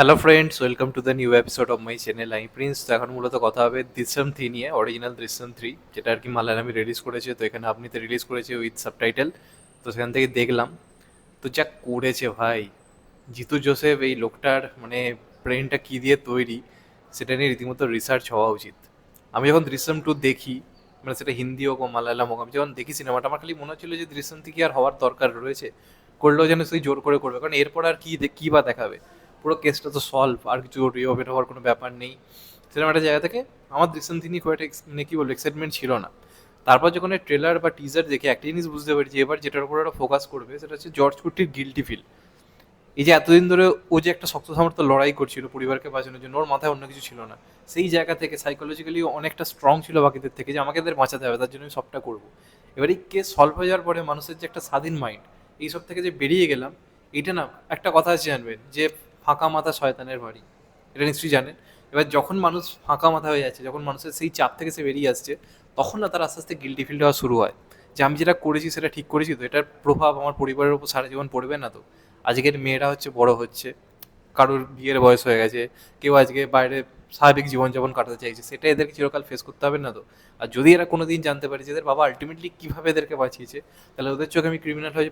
Hello friends, welcome to the new episode of my channel. আমি Prince. তো এখন মূলত কথা হবে দৃশ্যম 3 নিয়ে, অরিজিনাল দৃশ্যম 3, যেটা আর কি মালায়ালামে রিলিজ করেছে। তো এখানে আপনি তো রিলিজ করেছে উইথ সাবটাইটেল। তো সেখান থেকে দেখলাম, তো যা করেছে ভাই জিতু জোসেফ, এই লোকটার মানে ব্রেনটা কী দিয়ে তৈরি সেটা নিয়ে রীতিমতো রিসার্চ হওয়া উচিত। আমি যখন দৃশ্যম 2 দেখি, মানে সেটা হিন্দি হোক বা মালায়ালাম হোক, আমি যখন দেখি সিনেমাটা আমার খালি মনে হচ্ছিল যে দৃশ্যম 3 কি আর হওয়ার দরকার রয়েছে, করলেও যেন সেই জোর করে করবে, কারণ এরপর আর কী বা দেখাবে। পুরো কেসটা তো সলভ, আর কিছু রিওপেন হওয়ার কোনো ব্যাপার নেই। সিনেমাটার জায়গা থেকে আমার দৃশ্যম 3 নিয়ে খুব একটা মানে কী বলবো, এক্সাইটমেন্ট ছিল না। তারপর যখন ট্রেলার বা টিজার দেখে একটা জিনিস বুঝতে পারি যে এবার যেটার উপর ওরা ফোকাস করবে সেটা হচ্ছে জর্জ কুট্টির গিল্টি ফিল। এই যে এতদিন ধরে ও যে একটা শক্ত সামর্থ্য লড়াই করছিল পরিবারকে বাঁচানোর জন্য, ওর মাথায় অন্য কিছু ছিল না। সেই জায়গা থেকে সাইকোলজিক্যালি অনেকটা স্ট্রং ছিল বাকিদের থেকে, যে আমাকে এদের বাঁচাতে হবে, তার জন্য আমি সবটা করবো। এবার এই কেস সলভ হয়ে যাওয়ার পরে মানুষের যে একটা স্বাধীন মাইন্ড, এইসব থেকে যে বেরিয়ে গেলাম, এইটা না, একটা কথা আছে জানবেন, যে ফাঁকা মাথা শয়তানের বাড়ি। এটা নিশ্চয়ই জানেন। এবার যখন মানুষ ফাঁকা মাথা হয়ে যাচ্ছে, যখন মানুষের সেই চাপ থেকে সে বেরিয়ে আসছে, তখন না তার আস্তে আস্তে গিল্টি ফিল হওয়া শুরু হয়, যে আমি যেটা করেছি সেটা ঠিক করেছি তো, এটার প্রভাব আমার পরিবারের উপর সারা জীবন পড়বে না তো। আজকের মেয়েরা হচ্ছে বড় হচ্ছে, কারোর বিয়ের বয়স হয়ে গেছে, কেউ আজকে বাইরে স্বাভাবিক জীবনযাপন কাটাতে চাইছে, সেটা এদেরকে চিরকাল ফেস করতে হবে না তো। আর যদি এরা কোনোদিন জানতে পারে যে এদের বাবা আলটিমেটলি কীভাবে এদেরকে বাঁচিয়েছে, তাহলে ওদের চোখে আমি ক্রিমিনাল হয়ে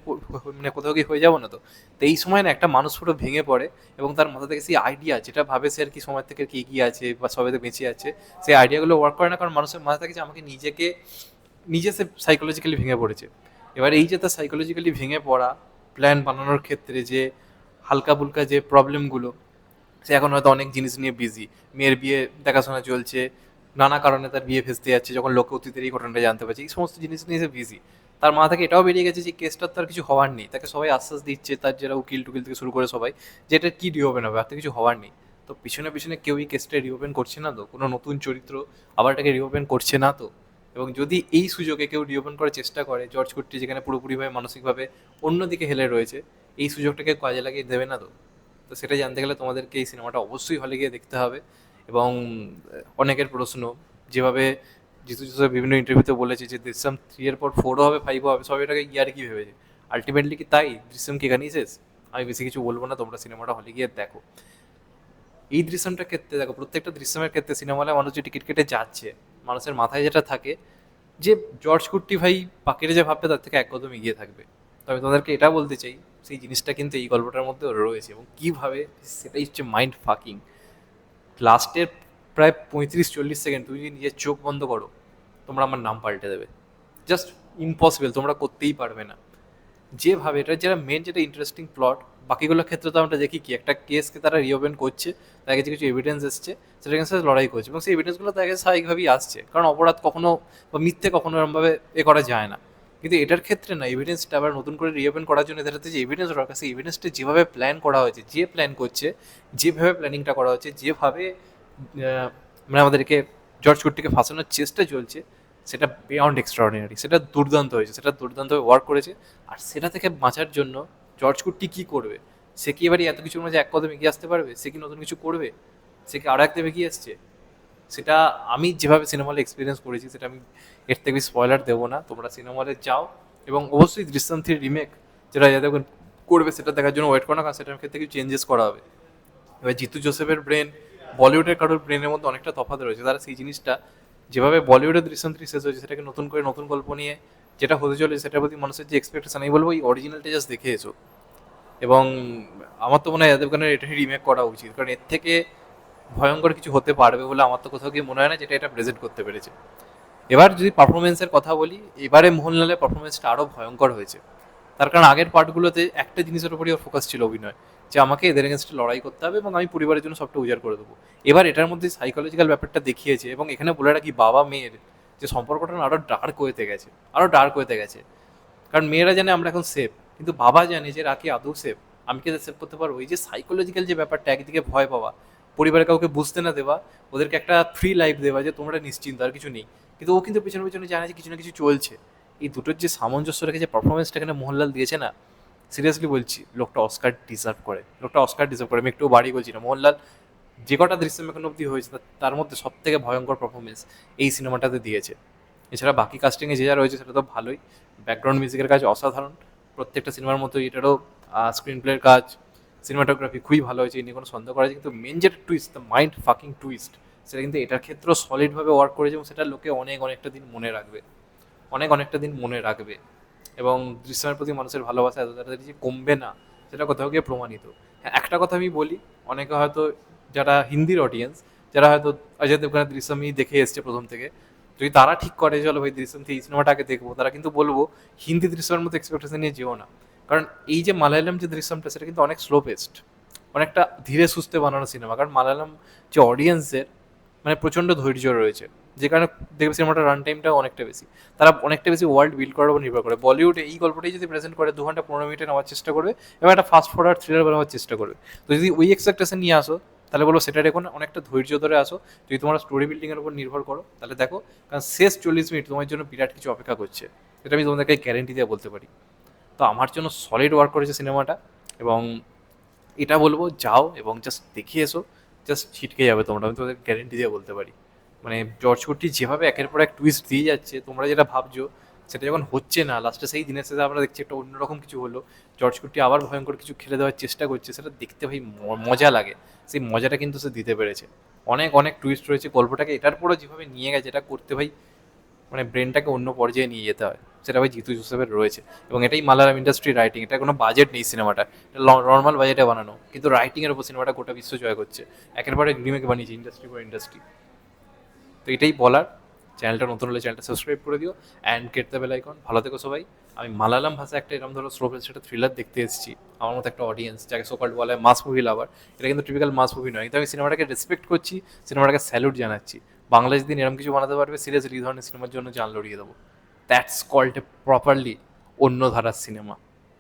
মানে কোথাও গিয়ে হয়ে যাবো না তো। তো এই সময় না একটা মানুষ পুরো ভেঙে পড়ে, এবং তার মাথা থেকে সেই আইডিয়া, যেটা ভাবে সে আর কি সময় থেকে কি এগিয়ে আছে বা সবাইতে বেঁচে আছে, সেই আইডিয়াগুলো ওয়ার্ক করে না, কারণ মানুষের মাথা থেকে যে আমাকে নিজে সে সাইকোলজিক্যালি ভেঙে পড়েছে। এবার এই যে তার সাইকোলজিক্যালি ভেঙে পড়া, প্ল্যান বানানোর ক্ষেত্রে যে হালকা ফুলকা যে প্রবলেমগুলো, সে এখন হয়তো অনেক জিনিস নিয়ে বিজি। মেয়ের বিয়ে দেখাশোনা চলছে, নানা কারণে তার বিয়ে ভেস্তে যাচ্ছে, যখন লোকে অতীতের এই ঘটনাটা জানতে পারছে, এই সমস্ত জিনিস নিয়ে সে বিজি। তার মাথা থেকে এটাও বেরিয়ে গেছে যে কেসটার তার কিছু হওয়ার নেই, তাকে সবাই আশ্বাস দিচ্ছে, তার যারা উকিল টুকিল থেকে শুরু করে সবাই, যে এটা কি রিওপেন হবে, আর তো কিছু হওয়ার নেই। তো পিছনে পিছনে কেউই কেসটা রিওপেন করছে না তো, কোনো নতুন চরিত্র আবার এটাকে রিওপেন করছে না তো। এবং যদি এই সুযোগে কেউ রিওপেন করার চেষ্টা করে, জর্জ কুট্টি যেখানে পুরোপুরিভাবে মানসিকভাবে অন্যদিকে হেলে রয়েছে, এই সুযোগটাকে কাজে লাগিয়ে দেবে না তো। তো সেটা জানতে গেলে তোমাদেরকে এই সিনেমাটা অবশ্যই হলে গিয়ে দেখতে হবে। এবং অনেকের প্রশ্ন, যেভাবে জিতু জোসেফ বিভিন্ন ইন্টারভিউতে বলেছে যে দৃশ্যম 3 এর পর 4ও হবে, 5ও হবে, সব এটাকে ইয়ার কি ভেবেছে। আলটিমেটলি কি তাই? দৃশ্যম কি এখানেই শেষ? আমি বেশি কিছু বলবো না, তোমরা সিনেমাটা হলে গিয়ে দেখো। এই দৃশ্যমটার ক্ষেত্রে দেখো, প্রত্যেকটা দৃশ্যমের ক্ষেত্রে সিনেমা হলে মানুষ যে টিকিট কেটে যাচ্ছে, মানুষের মাথায় যেটা থাকে যে জর্জ কুট্টি ভাই বাকিরা যে ভাববে তার থেকে এক কদম এগিয়ে থাকবে। তো আমি তোমাদেরকে এটা বলতে চাই, সেই জিনিসটা কিন্তু এই গল্পটার মধ্যে রয়েছে, এবং কীভাবে, সেটাই হচ্ছে মাইন্ড ফাকিং। লাস্টের প্রায় 35-40 সেকেন্ড তুমি যদি নিজের চোখ বন্ধ করো, তোমরা আমার নাম পাল্টে দেবে। জাস্ট ইম্পসিবল, তোমরা করতেই পারবে না। যেভাবে এটা, যেটা মেন, যেটা ইন্টারেস্টিং প্লট, বাকিগুলোর ক্ষেত্রে তো আমরা দেখি কি একটা কেসকে তারা রিওপেন করছে, তার কাছে কিছু এভিডেন্স এসছে, সেটার কাছে লড়াই করছে, এবং সেই এভিডেন্সগুলো তার কাছে স্বাভাবিকভাবেই আসছে, কারণ অপরাধ কখনো বা মিথ্যে কখনো এরমভাবে করা যায় না। কিন্তু এটার ক্ষেত্রে না, এভিডেন্সটা আবার নতুন করে রিওপেন করার জন্য এদের হাতে যে এভিডেন্স দরকার, সেই এভিডেন্সটা যেভাবে প্ল্যান করা হয়েছে, যে প্ল্যান করছে, যেভাবে প্ল্যানিংটা করা হচ্ছে, যেভাবে মানে আমাদেরকে জর্জ কুট্টিকে ফাঁসানোর চেষ্টা চলছে, সেটা বিয়ন্ড এক্সট্রাঅর্ডিনারি। সেটা দুর্দান্ত হয়েছে, সেটা দুর্দান্তভাবে ওয়ার্ক করেছে। আর সেটা থেকে বাঁচার জন্য জর্জ কুট্টি কী করবে? সে কি এবারে এত কিছুর মাঝে এক কদম এগিয়ে আসতে পারবে? সে কি নতুন কিছু করবে? সে কি আরও এক ধাপ এগিয়ে এসছে? সেটা আমি যেভাবে সিনেমা হলে এক্সপিরিয়েন্স করেছি, সেটা আমি এর থেকে স্পয়লার দেবো না। তোমরা সিনেমা হলে যাও, এবং অবশ্যই দৃশ্যম 3 রিমেক যেটা যাতে করবে সেটা দেখার জন্য ওয়েট করো না, কারণ সেটার ক্ষেত্রে কিছু চেঞ্জেস করা হবে। এবার জিতু জোসেফের ব্রেন বলিউডের কারোর ব্রেনের মধ্যে অনেকটা তফাৎ রয়েছে। তারা সেই জিনিসটা, যেভাবে বলিউডের দৃশ্যম 3 শেষ হয়েছে, সেটাকে নতুন করে নতুন গল্প নিয়ে যেটা হতে চলেছে, সেটার প্রতি মানুষের যে এক্সপেকটেশন, আমি বলবো এই অরিজিনালটা জাস্ট দেখে এসো। এবং আমার তো মনে হয় যাদব খানের এটা রিমেক করা উচিত, কারণ এর থেকে ভয়ঙ্কর কিছু হতে পারবে বলে আমার তো কোথাও গিয়ে মনে হয় না, যেটা এটা প্রেজেন্ট করতে পেরেছে। এবার যদি পারফরমেন্সের কথা বলি, এবারে মোহনলালের পারফরমেন্সটা আরও ভয়ঙ্কর হয়েছে। তার কারণ আগের পার্টগুলোতে একটা জিনিসের উপরই ওর ফোকাস ছিল, অভিনয়, যে আমাকে এদের এগেনস্টে লড়াই করতে হবে এবং আমি পরিবারের জন্য সবটা উজাড় করে দেবো। এবার এটার মধ্যে সাইকোলজিক্যাল ব্যাপারটা দেখিয়েছে, এবং এখানে বলে রাখি, বাবা মেয়ের যে সম্পর্কটা না আরও ডার্ক হয়েতে গেছে, আরও ডার্ক হয়েতে গেছে। কারণ মেয়েরা জানে আমরা এখন সেফ, কিন্তু বাবা জানে যে রাখি আদৌ সেফ, আমি কি সেভ করতে পারবো? এই যে সাইকোলজিক্যাল যে ব্যাপারটা, একদিকে ভয় পাওয়া, পরিবারের কাউকে বুঝতে না দেওয়া, ওদেরকে একটা ফ্রি লাইফ দেওয়া যে তোমরা নিশ্চিন্ত, আর কিছু নেই, কিন্তু ও কিন্তু পেছনে পেছনে জানে যে কিছু না কিছু চলছে। এই দুটোর যে সামঞ্জস্য রেখে যে পারফরমেন্সটা এখানে মোহনলাল দিয়েছে না, সিরিয়াসলি বলছি, লোকটা অস্কার ডিজার্ভ করে, লোকটা অস্কার ডিজার্ভ করে। আমি একটু বাড়ি বলছি না, মোহনলাল যে কটা দৃশ্য এখন অব্দি হয়েছে তার মধ্যে সব থেকে ভয়ঙ্কর পারফরমেন্স এই সিনেমাটাতে দিয়েছে। এছাড়া বাকি কাস্টিংয়ে যে যা রয়েছে সেটা তো ভালোই, ব্যাকগ্রাউন্ড মিউজিকের কাজ অসাধারণ, প্রত্যেকটা সিনেমার মতো এটারও স্ক্রিন প্লের কাজ, সিনেমাটোগ্রাফি খুবই ভালো হয়েছে, এই নিয়ে কোনো সন্দেহ করা যায়, কিন্তু মেন যেটা twist, the mind fucking twist, সেটা কিন্তু এটার ক্ষেত্রেও সলিডভাবে ওয়ার্ক করেছে এবং সেটা লোকে অনেকটা দিন মনে রাখবে, অনেকটা দিন মনে রাখবে। এবং দৃশ্যমের প্রতি মানুষের ভালোবাসা এত তাড়াতাড়ি যে কমবে না সেটা কোথাও গিয়ে প্রমাণিত। হ্যাঁ, একটা কথা আমি বলি, অনেকে হয়তো যারা হিন্দির অডিয়েন্স, যারা হয়তো অজয় দেবগানের দৃশ্যমই দেখে এসছে প্রথম থেকে, যদি তারা ঠিক করে চলো ভাই দৃশ্যম এই সিনেমাটা আগে দেখবো, তারা কিন্তু বলবো হিন্দি দৃশ্যমের মতো এক্সপেকটেশন নিয়ে যেও না। কারণ এই যে মালায়ালাম যে দৃশ্যমটা, সেটা কিন্তু অনেক স্লো পেস্ট, অনেকটা ধীরে সুস্থে বানানো সিনেমা। কারণ মালায়ালাম যে অডিয়েন্সের মানে প্রচণ্ড ধৈর্য রয়েছে, যে কারণে দেখবে সিনেমাটার রান টাইমটাও অনেকটা বেশি। তারা অনেকটা বেশি ওয়ার্ল্ড বিল্ড করার উপর নির্ভর করে। বলিউডে এই গল্পটাই যদি প্রেজেন্ট করে 2 ঘন্টা 15 মিনিটে নেওয়ার চেষ্টা করবে এবং একটা ফাস্ট ফরওয়ার্ড থ্রিলার বানাবার চেষ্টা করবে। তো যদি ওই এক্সপেকটেশন নিয়ে আসো, তাহলে বলবো সেটা দেখুন, অনেকটা ধৈর্য ধরে আসো। যদি তোমার স্টোরি বিল্ডিংয়ের উপর নির্ভর করো তাহলে দেখো, কারণ শেষ 40 মিনিট তোমার জন্য বিরাট কিছু অপেক্ষা করছে, এটা আমি তোমাদেরকে গ্যারেন্টি দিয়ে বলতে পারি। তো আমার জন্য সলিড ওয়ার্ক করেছে সিনেমাটা, এবং এটা বলবো যাও এবং জাস্ট দেখে এসো, জাস্ট ছিটকে যাবে তোমরা, আমি তোমাদের গ্যারেন্টি দিয়ে বলতে পারি। মানে জর্জ কুট্টি যেভাবে একের পর এক টুইস্ট দিয়ে যাচ্ছে, তোমরা যেটা ভাবছো সেটা যখন হচ্ছে না, লাস্টে সেই দিনের শেষে আমরা দেখছি একটা অন্যরকম কিছু হলো, জর্জ কুট্টি আবার ভয়ঙ্কর কিছু খেলে দেওয়ার চেষ্টা করছে, সেটা দেখতে ভাই মজা লাগে। সেই মজাটা কিন্তু সে দিতে পেরেছে। অনেক টুইস্ট রয়েছে, গল্পটাকে এটার পরও যেভাবে নিয়ে গেছে, এটা করতে ভাই মানে ব্রেনটাকে অন্য পর্যায়ে নিয়ে যেতে হয়, সেটা ভাই জিতু জোসেফের রয়েছে। এবং এটাই মালায়ালাম ইন্ডাস্ট্রি রাইটিং, এটা কোনো বাজেট নেই সিনেমাটা, এটা নর্মাল বাজেটে বানানো, কিন্তু রাইটিংয়ের উপর সিনেমাটা গোটা বিশ্ব জয় করছে, একের পর এক রিমেক বানিয়েছে ইন্ডাস্ট্রি পর ইন্ডাস্ট্রি। তো এটাই বলার, চ্যানেলটা নতুন হলে চ্যানেলটা সাবস্ক্রাইব করে দিও and get the bell icon. ভালো থেকো সবাই। আমি মালায়ালাম ভাষায় একটা এরকম ধরো স্লো সেটা থ্রিলার দেখতে এসেছি, আমার মতো একটা অডিয়েন্স যাকে সোকল্ড বলে মাস মুভি লাভার, এটা কিন্তু টিপিক্যাল মাস মুভি নয়, কিন্তু আমি সিনেমাটাকে রেসপেক্ট করছি, সিনেমাটাকে স্যালুট জানাচ্ছি। বাংলা যদি এরকম কিছু বানাতে পারবে, সিরিয়াসলি এই ধরনের সিনেমার জন্য জান লড়িয়ে দেবো। দ্যাটস কল্ড এ প্রপারলি অন্য ধারার সিনেমা।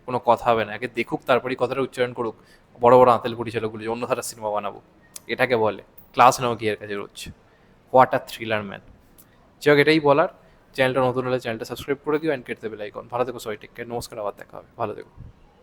কোনো কথা হবে না, আগে দেখুক তারপরেই কথাটা উচ্চারণ করুক বড় বড় আঁতেল পরিচালকগুলো, যে অন্য ধারার সিনেমা বানাবো, এটাকে বলে ক্লাস নাও কি এর কাছে রোজ। What a thriller man. যাই হোক, এটাই বলার। চ্যানেলটা নতুন হলে চ্যানেলটা সাবস্ক্রাইব করে দিও and get the bell icon. ভালো থেকো সবাই, টেক কেয়ার, নমস্কার, আবার দেখা হবে, ভালো থেকো।